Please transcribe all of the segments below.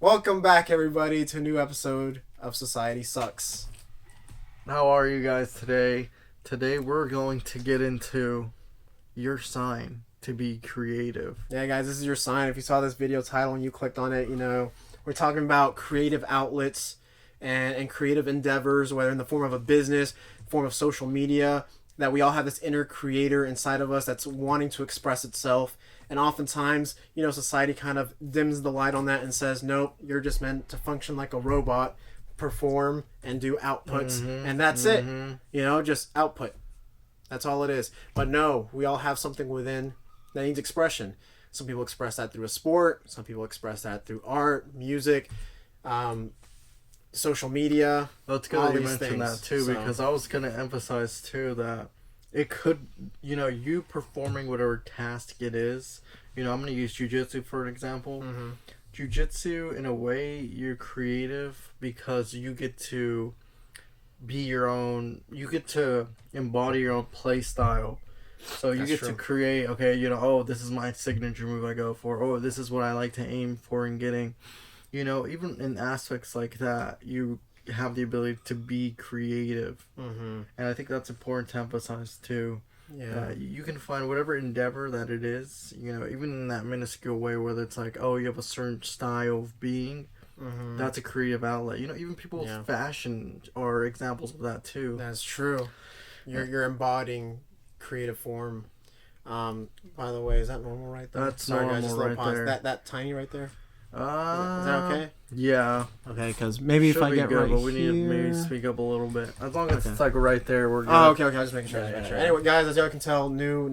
Welcome back, everybody, to a new episode of Society Sucks. How are you guys today? Today we're going to get into your sign to be creative. Yeah, guys, this is your sign. If you saw this video title and you clicked on it, we're talking about creative outlets and creative endeavors, whether in the form of a business, form of social media, that we all have this inner creator inside of us that's wanting to express itself. And oftentimes, society kind of dims the light on that and says, nope, you're just meant to function like a robot, perform and do outputs, and that's it. Just output. That's all it is. But no, we all have something within that needs expression. Some people express that through a sport. Some people express that through art, music, social media. That's good that you mentioned that too, because I was going to emphasize too that it could, you performing whatever task it is. I'm going to use jiu-jitsu for an example. Jiu-jitsu, in a way, you're creative because you get to be your own, you get to embody your own play style. So you get to create, this is my signature move I go for. Oh, this is what I like to aim for in getting. Even in aspects like that, you have the ability to be creative. And I think that's important to emphasize too. Yeah. You can find whatever endeavor that it is, even in that minuscule way, whether it's like, you have a certain style of being. That's a creative outlet. Even people's fashion are examples of that too. That's true. You're embodying creative form. By the way, is that normal right there? That's normal, guys, just right there. That tiny right there. Is that okay? Yeah. Okay, because maybe if I get good, right but we here... need to maybe speak up a little bit. As long as it's like right there, we're good. Oh, okay. I was just making sure. Anyway, guys, as y'all can tell, new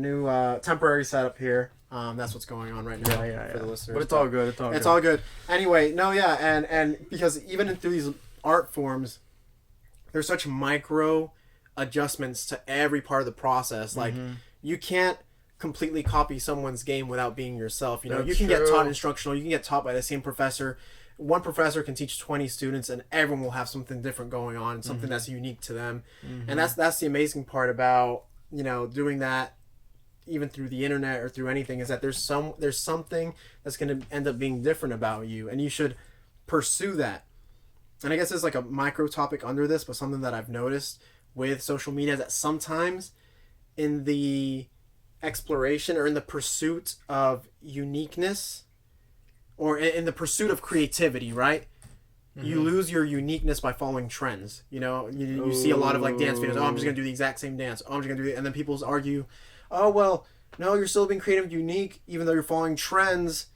temporary setup here. That's what's going on right now for the listeners. But it's all good. It's all good. Anyway, and because even through these art forms, there's such micro adjustments to every part of the process. Like you can't completely copy someone's game without being yourself. You can get taught instructional. You can get taught by the same professor. One professor can teach 20 students, and everyone will have something different going on, and something that's unique to them. And that's the amazing part about doing that, even through the internet or through anything, is that there's something that's going to end up being different about you, and you should pursue that. And I guess it's like a micro topic under this, but something that I've noticed with social media is that sometimes in the exploration or in the pursuit of uniqueness or in the pursuit of creativity, right? You lose your uniqueness by following trends. You see a lot of like dance videos. Oh, I'm just going to do the exact same dance. Oh, I'm just going to do it. And then people argue, oh, well, no, you're still being creative and unique even though you're following trends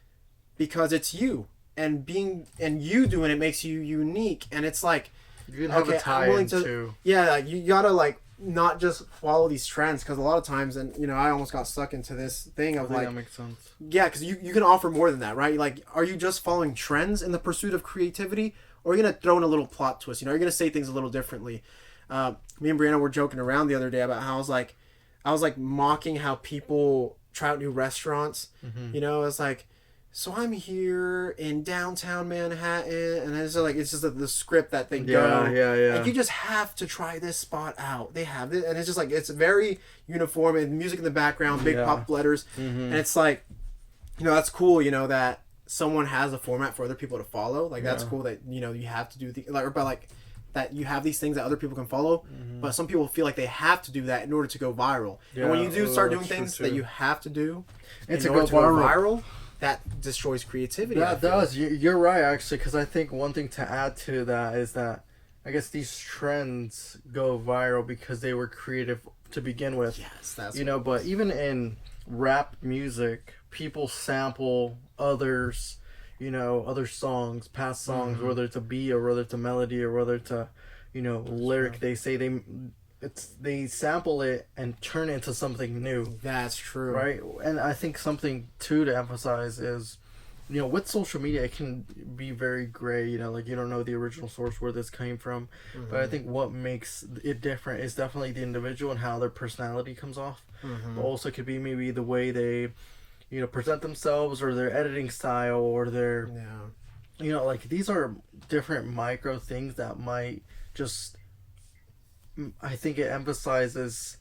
because it's you. And you doing it makes you unique. And it's like, you can have a tie-in too. Yeah, you gotta like not just follow these trends, because a lot of times, and I almost got stuck into this thing of like, that makes sense. Yeah, because you can offer more than that, right? Like, are you just following trends in the pursuit of creativity, or are you gonna throw in a little plot twist? Are you gonna say things a little differently? Me and Brianna were joking around the other day about how I was like mocking how people try out new restaurants. It's like, so I'm here in downtown Manhattan, and it's just the script that they go. Yeah. And you just have to try this spot out. They have it, and it's just like, it's very uniform, and music in the background, big pop letters, and it's like, that's cool. That someone has a format for other people to follow. Like that's cool that you have to do that you have these things that other people can follow, but some people feel like they have to do that in order to go viral. And when you do start doing things that you have to do in order to go viral, that destroys creativity. That does. You're right, actually, because I think one thing to add to that is that I guess these trends go viral because they were creative to begin with. Yes, that's but even in rap music, people sample others, other songs, past songs, whether it's a beat or whether it's a melody or whether it's a, lyric. They say they sample it and turn it into something new. That's true. Right? And I think something, too, to emphasize is, with social media, it can be very gray, like you don't know the original source where this came from. But I think what makes it different is definitely the individual and how their personality comes off. But also it could be maybe the way they, present themselves or their editing style or their, these are different micro things that might just... I think it emphasizes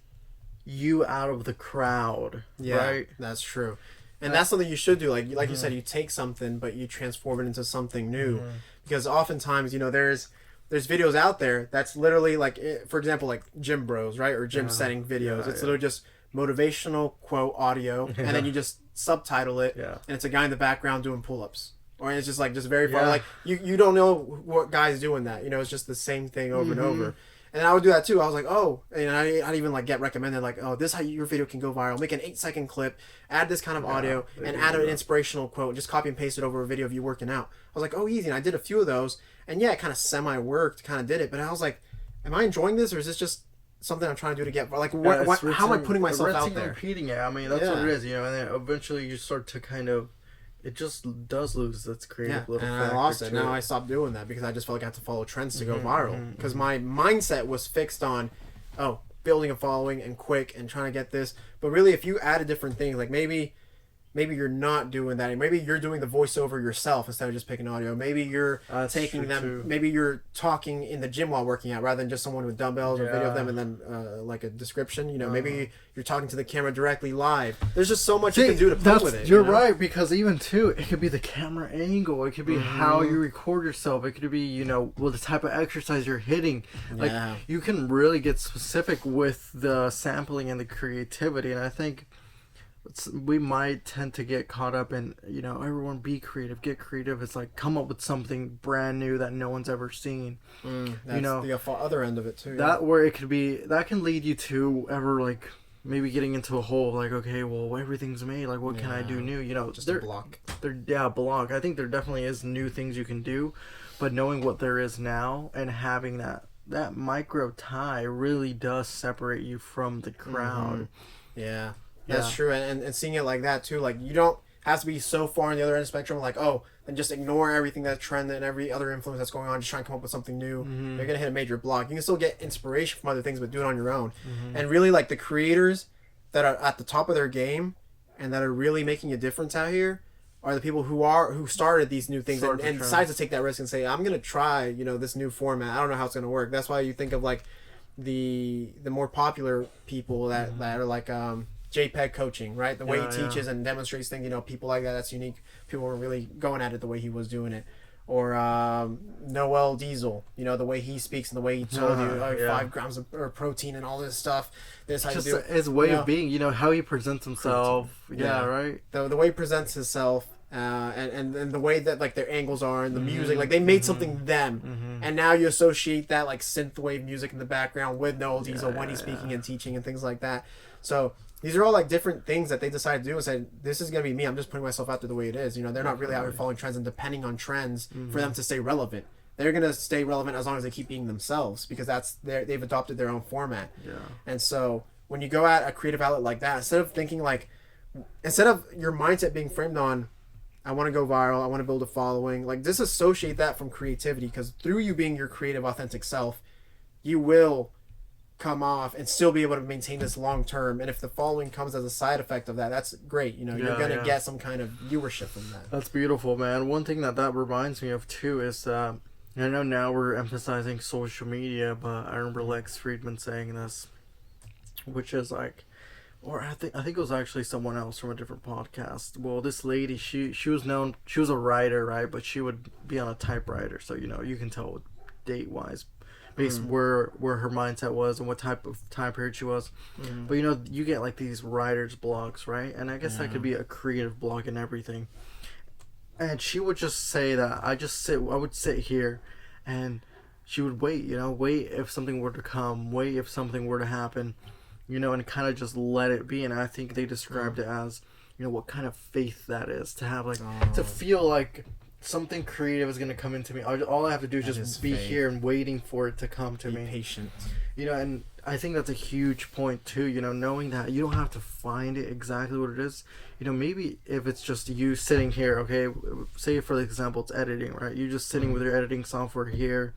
you out of the crowd, right? That's true. And that's something you should do. Like you said, you take something, but you transform it into something new. Because oftentimes, there's videos out there that's literally like, for example, like gym bros, right? Or gym setting videos. It's literally just motivational quote audio, and then you just subtitle it, and it's a guy in the background doing pull-ups. Or it's just very far. Like, you don't know what guy's doing that. It's just the same thing over and over. And I would do that too. I was like, oh, and I'd even like get recommended like, oh, this is how your video can go viral. Make an 8-second clip, add this kind of audio, and add an inspirational quote. Just copy and paste it over a video of you working out. I was like, oh, easy. And I did a few of those, and it kind of semi-worked, kind of did it. But I was like, am I enjoying this, or is this just something I'm trying to do to get like how am I putting myself out there? Repeating it. I mean, that's what it is, and then eventually you start to kind of. It just does lose its creative little factor. And I lost it. Now I stopped doing that because I just felt like I had to follow trends to go viral. Because my mindset was fixed on, building a following and quick and trying to get this. But really, if you add a different thing, like maybe you're not doing that. Maybe you're doing the voiceover yourself instead of just picking audio. Maybe you're taking them. Too. Maybe you're talking in the gym while working out rather than just someone with dumbbells or video of them and then like a description. Maybe you're talking to the camera directly live. There's just so much you can do to play with it. You're right, because even too, it could be the camera angle. It could be how you record yourself. It could be the type of exercise you're hitting. Like you can really get specific with the sampling and the creativity. And I think. We might tend to get caught up in everyone be creative, get creative. It's like come up with something brand new that no one's ever seen. That's the other end of it too. That where it could be that can lead you to ever like maybe getting into a hole like okay, well everything's made. Like what can I do new? Just a block. Block. I think there definitely is new things you can do, but knowing what there is now and having that micro tie really does separate you from the crowd. Yeah. That's true, and seeing it like that too, like you don't have to be so far on the other end of the spectrum, like and just ignore everything that's trend and every other influence that's going on, just try and come up with something new. You're gonna hit a major block. You can still get inspiration from other things, but do it on your own. And really, like the creators that are at the top of their game and that are really making a difference out here are the people who started these new things and decide to take that risk and say, I'm gonna try this new format. I don't know how it's gonna work. That's why you think of like the more popular people that are like JPEG coaching, right? The way he teaches and demonstrates things, people like that's unique. People were really going at it the way he was doing it. Or Noel Diesel, the way he speaks and the way he told you 5 grams of protein and all this stuff. This how just you do it. His way of being, how he presents himself. Right. The way he presents himself, and the way that like their angles are and the music, like they made something them, and now you associate that like synthwave music in the background with Noel Diesel when he's speaking and teaching and things like that. So. These are all like different things that they decided to do and said, this is going to be me. I'm just putting myself out there the way it is. They're not really out here following trends and depending on trends for them to stay relevant. They're going to stay relevant as long as they keep being themselves because they've adopted their own format. Yeah. And so when you go at a creative outlet like that, instead of your mindset being framed on, I want to go viral, I want to build a following, like disassociate that from creativity because through you being your creative, authentic self, you will come off and still be able to maintain this long term, and if the following comes as a side effect of that, that's great. You're gonna get some kind of viewership from that. That's beautiful, man. One thing that reminds me of too is I know now we're emphasizing social media, but I remember Lex Friedman saying this, which is like, or I think it was actually someone else from a different podcast. Well, this lady, she was known, she was a writer, right? But she would be on a typewriter, so you can tell date wise based where her mindset was and what type of time period she was. But you get like these writers blogs, right? And I guess that could be a creative blog and everything. And she would just say that I would sit here and she would wait if something were to come, wait if something were to happen, and kind of just let it be. And I think they described it as what kind of faith that is to have, like to feel like something creative is going to come into me. All I have to do is just be here and waiting for it to come to me. Patient. And I think that's a huge point too, knowing that you don't have to find it exactly what it is. Maybe if it's just you sitting here, okay, say for example, it's editing, right? You're just sitting with your editing software here,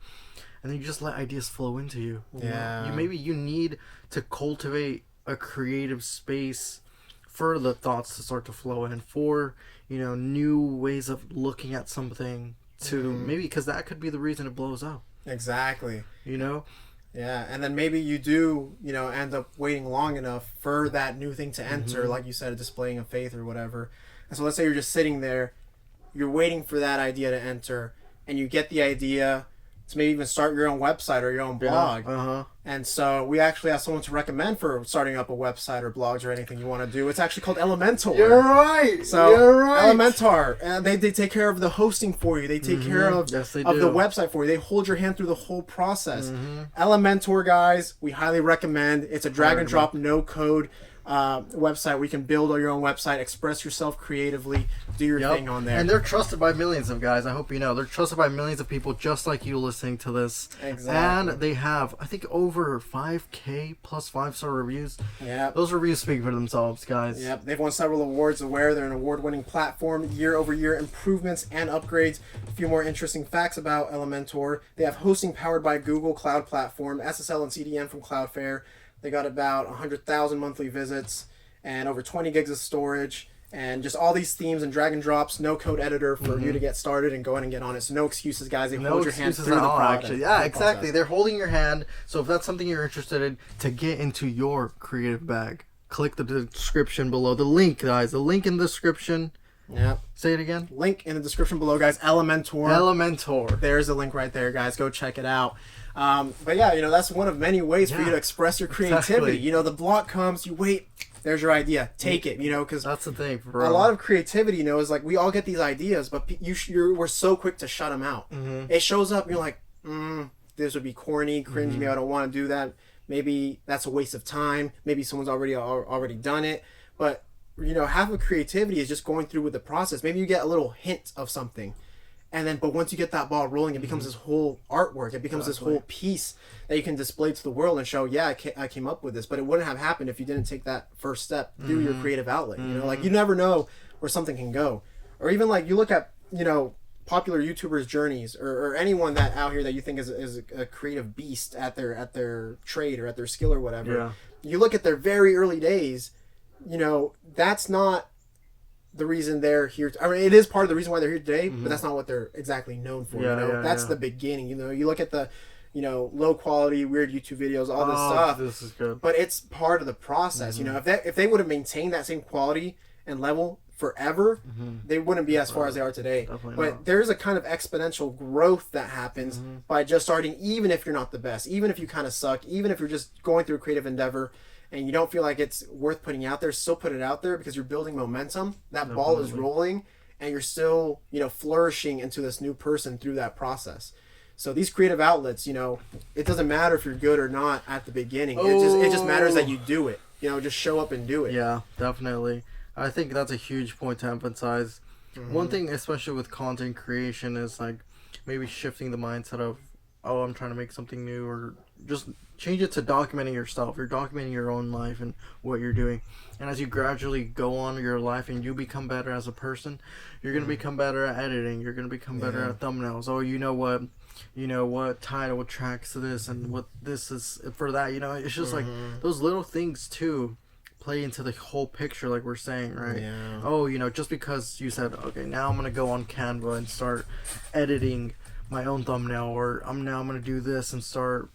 and then you just let ideas flow into you. Yeah. Maybe you need to cultivate a creative space for the thoughts to start to flow in, for new ways of looking at something to maybe, because that could be the reason it blows up. Exactly. Yeah, and then maybe you do end up waiting long enough for that new thing to enter, like you said, a displaying of faith or whatever, And so let's say you're just sitting there, you're waiting for that idea to enter, and you get the idea to maybe even start your own website or your own blog. And so we actually have someone to recommend for starting up a website or blogs or anything you want to do. It's actually called Elementor. You're right. So You're right. Elementor, and they take care of the hosting for you. They take care of the website for you. They hold your hand through the whole process. Elementor, guys, we highly recommend. It's a drag and drop, no code website where you can build your own website, express yourself creatively, do your thing on there. And they're trusted by millions of guys. I hope you know. They're trusted by millions of people just like you listening to this. Exactly. And they have, I think, over 5K plus 5-star reviews. Yeah. Those reviews speak for themselves, guys. Yep. They've won several awards. Aware they're an award-winning platform, year-over-year improvements and upgrades. A few more interesting facts about Elementor. They have hosting powered by Google Cloud Platform, SSL and CDN from Cloudflare. They got about 100,000 monthly visits and over 20 gigs of storage and just all these themes and drag and drops, no code editor for you to get started and go in and get on it. So no excuses, guys. They hold your hand through the product. Actually. Yeah, exactly. They're holding your hand. So if that's something you're interested in to get into your creative bag, click the description below. The link, guys. The link in the description. Yep. Say it again. Link in the description below, guys. Elementor. Elementor. There's a link right there, guys. Go check it out. But yeah, that's one of many ways for you to express your creativity. Exactly. The block comes, you wait, there's your idea, take it. Because that's the thing. Bro. A lot of creativity, is like we all get these ideas, but we're so quick to shut them out. It shows up, and you're like, this would be corny, cringy. Maybe I don't want to do that. Maybe that's a waste of time. Maybe someone's already done it. But half of creativity is just going through with the process. Maybe you get a little hint of something. And then, but once you get that ball rolling, it becomes this whole artwork. It becomes this whole piece that you can display to the world and show, I came up with this. But it wouldn't have happened if you didn't take that first step through your creative outlet. Like you never know where something can go. Or even like you look at, popular YouTubers' journeys or anyone that out here that you think is a creative beast at their trade or at their skill or whatever. Yeah. You look at their very early days, that's not the reason they're here. It is part of the reason why they're here today, but that's not what they're exactly known for. That's the beginning. You look at the, low quality, weird YouTube videos, all this stuff. This is good. But it's part of the process. If they would have maintained that same quality and level forever, they wouldn't be as far as they are today. But there's a kind of exponential growth that happens by just starting, even if you're not the best, even if you kind of suck, even if you're just going through a creative endeavor and you don't feel like it's worth putting out there, still put it out there because you're building momentum. That ball is rolling and you're still, flourishing into this new person through that process. So these creative outlets, it doesn't matter if you're good or not at the beginning. It just matters that you do it. Just show up and do it. Yeah, definitely. I think that's a huge point to emphasize. One thing, especially with content creation, is like maybe shifting the mindset of, I'm trying to make something new, or just change it to documenting yourself. You're documenting your own life and what you're doing. And as you gradually go on your life and you become better as a person, you're going to become better at editing. You're going to become better at thumbnails. Oh, what title tracks this and what this is for that. It's just like those little things too play into the whole picture, like we're saying, right? Yeah. Oh, just because you said, okay, now I'm going to go on Canva and start editing my own thumbnail, or I'm going to do this and start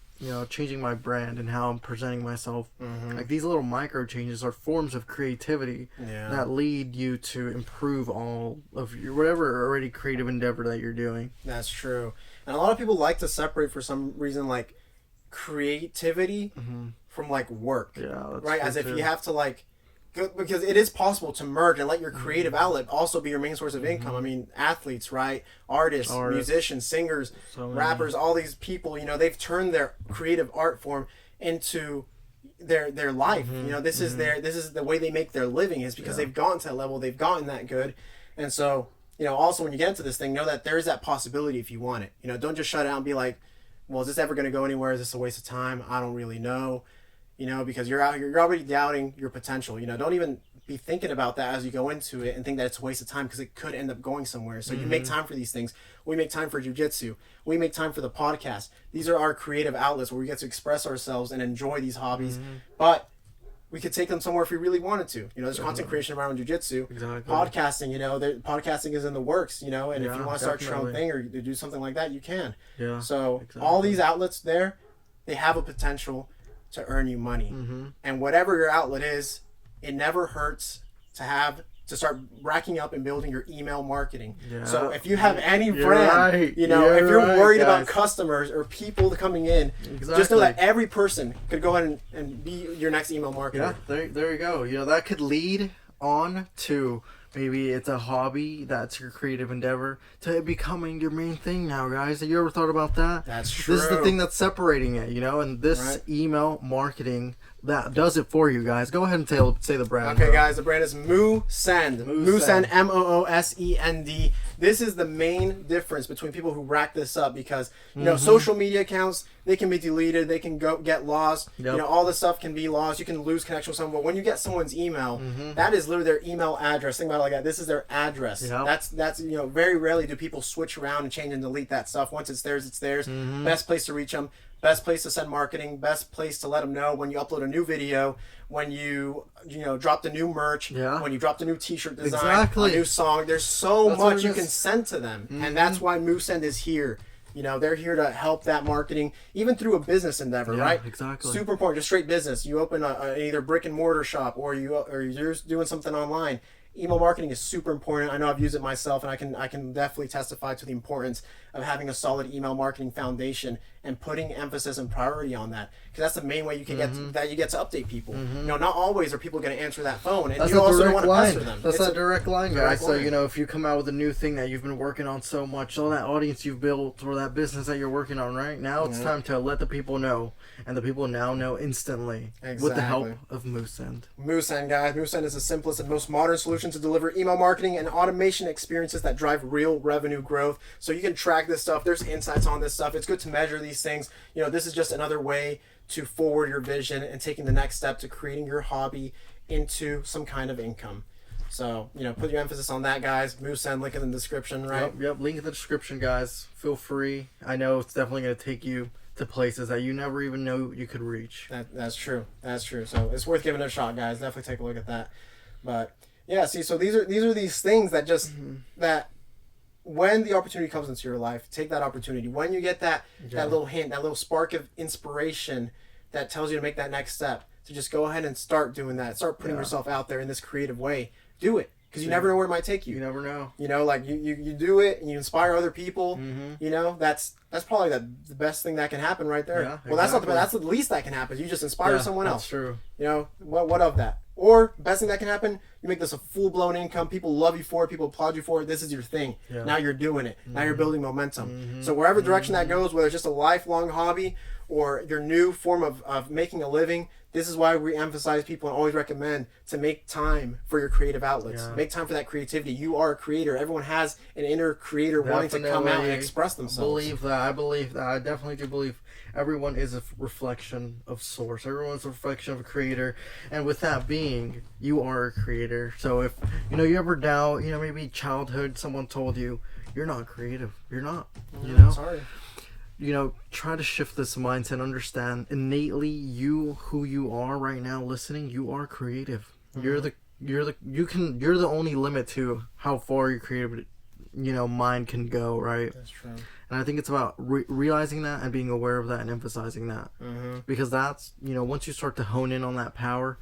changing my brand and how I'm presenting myself. Like these little micro changes are forms of creativity that lead you to improve all of your whatever already creative endeavor that you're doing. That's true. And a lot of people like to separate for some reason like creativity from like work. Yeah, that's right? As if you have to like, because it is possible to merge and let your creative outlet also be your main source of income. I mean, athletes, right? Artists, musicians, singers, rappers, all these people, they've turned their creative art form into their life. This is the way they make their living, is because they've gotten to that level, they've gotten that good. And so, also when you get into this thing, know that there is that possibility if you want it. Don't just shut it out and be like, well, is this ever going to go anywhere? Is this a waste of time? I don't really know. Because you're out here, you're already doubting your potential. Don't even be thinking about that as you go into it and think that it's a waste of time, because it could end up going somewhere. So you make time for these things. We make time for jiu-jitsu. We make time for the podcast. These are our creative outlets where we get to express ourselves and enjoy these hobbies. But we could take them somewhere if we really wanted to. There's content creation around jiu-jitsu. Exactly. Podcasting, podcasting is in the works, and if you want to start your own thing or do something like that, you can. Yeah. So all these outlets there, they have a potential to earn you money. And whatever your outlet is, it never hurts to have to start racking up and building your email marketing. Yeah. So if you have any You're brand, right. you know, if you're Right, worried guys. about customers or people coming in, just know that every person could go ahead and be your next email marketer. Yeah, there you go. You know, that could lead on to maybe it's a hobby that's your creative endeavor to it becoming your main thing now, guys. Have you ever thought about that? That's true. This is the thing that's separating it, you know, and this Right. email marketing that does it for you guys. Go ahead and say the brand. Okay, bro. guys, the brand is Moosend. Moosend, Moosend. This is the main difference between people who rack this up because, you know, social media accounts, they can be deleted, they can go get lost. Yep. You know, all this stuff can be lost. You can lose connection with someone. But when you get someone's email, that is literally their email address. Think about it like that. This is their address. Yep. That's you know, very rarely do people switch around and change and delete that stuff. Once it's theirs, it's theirs. Best place to reach them. Best place to send marketing. Best place to let them know when you upload a new video, when you know dropped a new merch, when you dropped a new T-shirt design, a new song. There's so much you can send to them, and that's why Moosend is here. You know, they're here to help that marketing, even through a business endeavor, right? Exactly. Super important, just straight business. You open a either brick and mortar shop or you're doing something online. Email marketing is super important. I know I've used it myself, and I can definitely testify to the importance of having a solid email marketing foundation and putting emphasis and priority on that, because that's the main way you can get you get to update people. You know, not always are people going to answer that phone, and that's you also don't want to line. pester them. That's It's a direct line, guys. direct So line. you know, if you come out with a new thing that you've been working on so much, all that audience you've built or that business that you're working on right now, it's time to let the people know, and the people now know instantly with the help of Moosend. Moosend, guys. Moosend is the simplest and most modern solution to deliver email marketing and automation experiences that drive real revenue growth. So you can track this stuff. There's insights on this stuff. It's good to measure these things. You know, this is just another way to forward your vision and taking the next step to creating your hobby into some kind of income. So, you know, put your emphasis on that, guys. Moosend, link in the description, right? Yep. Link in the description, guys. Feel free. I know it's definitely going to take you to places that you never even know you could reach. That's true. That's true. So it's worth giving it a shot, guys. Definitely take a look at that. But yeah, see, so these are these things that just that when the opportunity comes into your life, take that opportunity. When you get that little hint, that little spark of inspiration that tells you to make that next step, to just go ahead and start doing that. Start putting yourself out there in this creative way. Do it. Because you never know where it might take you. You never know. You know, like you do it and you inspire other people. You know, that's probably the best thing that can happen right there. Yeah, well, that's the least that can happen. You just inspire someone else. That's true. You know, what of that? Or best thing that can happen, you make this a full-blown income. People love you for it. People applaud you for it. This is your thing. Yeah. Now you're doing it. Now you're building momentum. So wherever direction that goes, whether it's just a lifelong hobby or your new form of making a living, this is why we emphasize people and always recommend to make time for your creative outlets. Yeah. Make time for that creativity. You are a creator. Everyone has an inner creator wanting to come out and express themselves. I believe that. I definitely do believe everyone is a reflection of source. Everyone's a reflection of a creator. And with that being, you are a creator. So if, you know, you ever doubt, you know, maybe childhood, someone told you, you're not creative. You're not. You know? Sorry. You know, try to shift this mindset. Understand innately who you are right now listening, you are creative. You're the only limit to how far your creative, you know, mind can go, right? That's true. And I think it's about realizing that and being aware of that and emphasizing that. Because that's, you know, once you start to hone in on that power,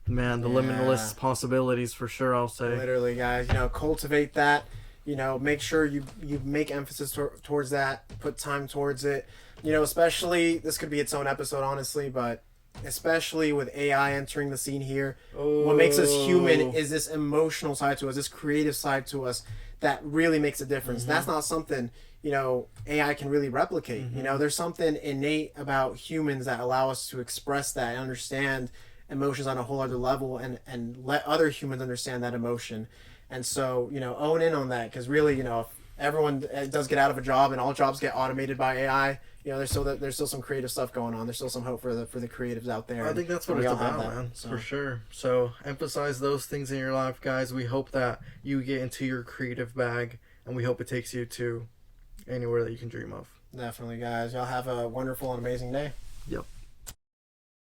man, the limitless possibilities for sure, I'll say. Literally, guys, you know, cultivate that. You know, make sure you make emphasis towards that, put time towards it. You know, especially, this could be its own episode, honestly, but especially with AI entering the scene here, what makes us human is this emotional side to us, this creative side to us that really makes a difference. That's not something, you know, AI can really replicate. You know, there's something innate about humans that allow us to express that and understand emotions on a whole other level and let other humans understand that emotion. And so, you know, own in on that, because really, you know, if everyone does get out of a job and all jobs get automated by AI, you know, there's still some creative stuff going on. There's still some hope for the creatives out there. I think that's what it's about, man. So. For sure. So emphasize those things in your life, guys. We hope that you get into your creative bag, and we hope it takes you to anywhere that you can dream of. Definitely, guys. Y'all have a wonderful and amazing day. Yep.